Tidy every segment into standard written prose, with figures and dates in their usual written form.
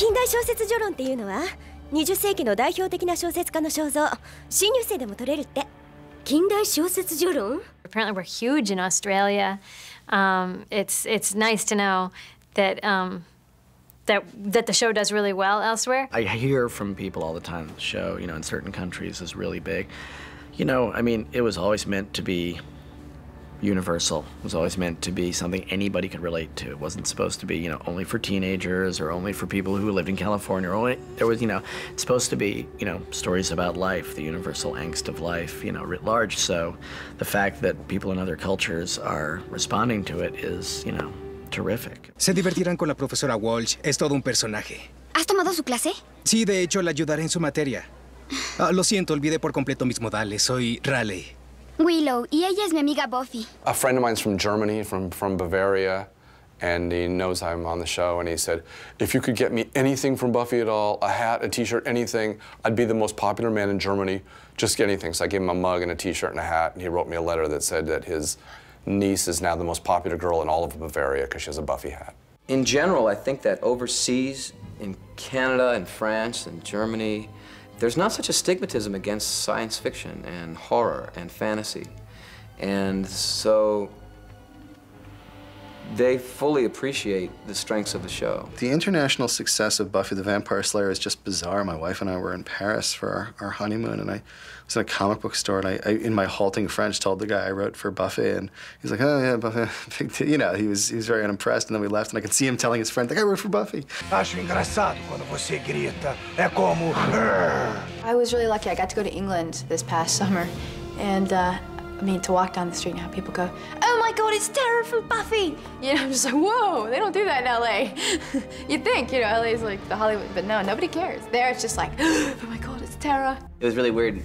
近代小説序論っていうのは20世紀の代表的な小説家の肖像、新入生でも取れるって。近代小説序論 Apparently we're huge in Australia. It's nice to know that that the show does really well elsewhere. I hear from people all the time that the show, you know, in certain countries is really big. You know, I mean, it was always meant to be universal. It was always meant to be something anybody could relate to. It wasn't supposed to be, you know, only for teenagers or only for people who lived in California. Or only, there was, you know, it's supposed to be, you know, stories about life, the universal angst of life, you know, writ large. So the fact that people in other cultures are responding to it is, you know, terrific. Se divertirán con la profesora Walsh. Es todo un personaje. ¿Has tomado su clase? Sí, de hecho, la ayudaré en su materia. Lo siento, olvidé por completo mis modales. Soy Raleigh. Willow, y ella es mi amiga Buffy. A friend of mine's from Germany, from Bavaria, and he knows I'm on the show, and he said, if you could get me anything from Buffy at all, a hat, a T-shirt, anything, I'd be the most popular man in Germany. Just get anything. So I gave him a mug and a T-shirt and a hat, and he wrote me a letter that said that his niece is now the most popular girl in all of Bavaria because she has a Buffy hat. In general, I think that overseas, in Canada and France and Germany, there's not such a stigmatism against science fiction and horror and fantasy. And so they fully appreciate the strengths of the show. The international success of Buffy the Vampire Slayer is just bizarre. My wife and I were in Paris for our honeymoon, and I was in a comic book store, and I in my halting French, told the guy I wrote for Buffy, and he's like, oh, yeah, Buffy. You know, he was very unimpressed, and then we left, and I could see him telling his friend, like, I wrote for Buffy. Acho engraçado quando você grita. É como... I was really lucky. I got to go to England this past summer, and I mean, to walk down the street and have people go, oh my God, it's Tara from Buffy! You know, I'm just like, whoa, they don't do that in LA. You'd think, you know, LA's like the Hollywood, but no, nobody cares. There, it's just like, oh my God, it's Tara. It was really weird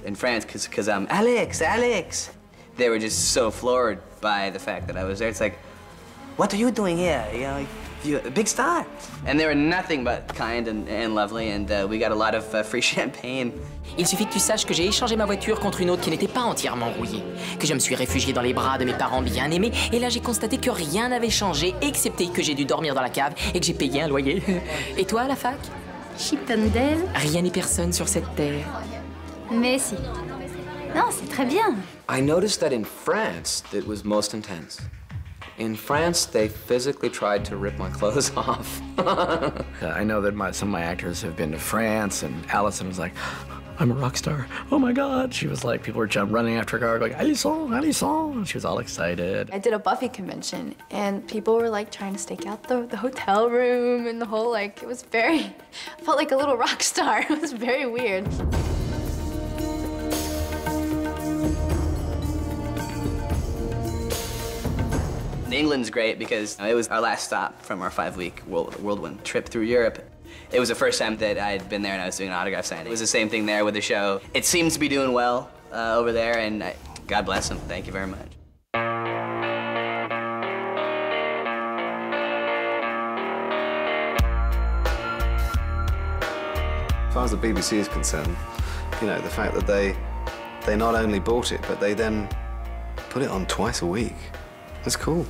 in France, because Alex! They were just so floored by the fact that I was there. It's like, what are you doing here? You know, you're a big star. And they were nothing but kind and lovely, and we got a lot of free champagne. Il suffit que tu saches que j'ai échangé ma voiture contre une autre qui n'était pas entièrement rouillée, que je me suis réfugié dans les bras de mes parents bien aimés, et là j'ai constaté que rien n'avait changé, excepté que j'ai dû dormir dans la cave et que j'ai payé un loyer. Et toi, à la fac? Chippendale? Rien ni personne sur cette terre. Mais si. Non, c'est très bien. I noticed that in France, it was most intense. In France, they physically tried to rip my clothes off. I know that some of my actors have been to France, and Allison was like, I'm a rock star. Oh my God. She was like, people were running after her car, going, Alison, Alison. And she was all excited. I did a Buffy convention, and people were like trying to stake out the hotel room and the whole, like, it was very, I felt like a little rock star. It was very weird. England's great because it was our last stop from our 5-week whirlwind trip through Europe. It was the first time that I had been there and I was doing an autograph signing. It was the same thing there with the show. It seems to be doing well over there, and God bless them. Thank you very much. As far as the BBC is concerned, you know, the fact that they not only bought it, but they then put it on twice a week. That's cool.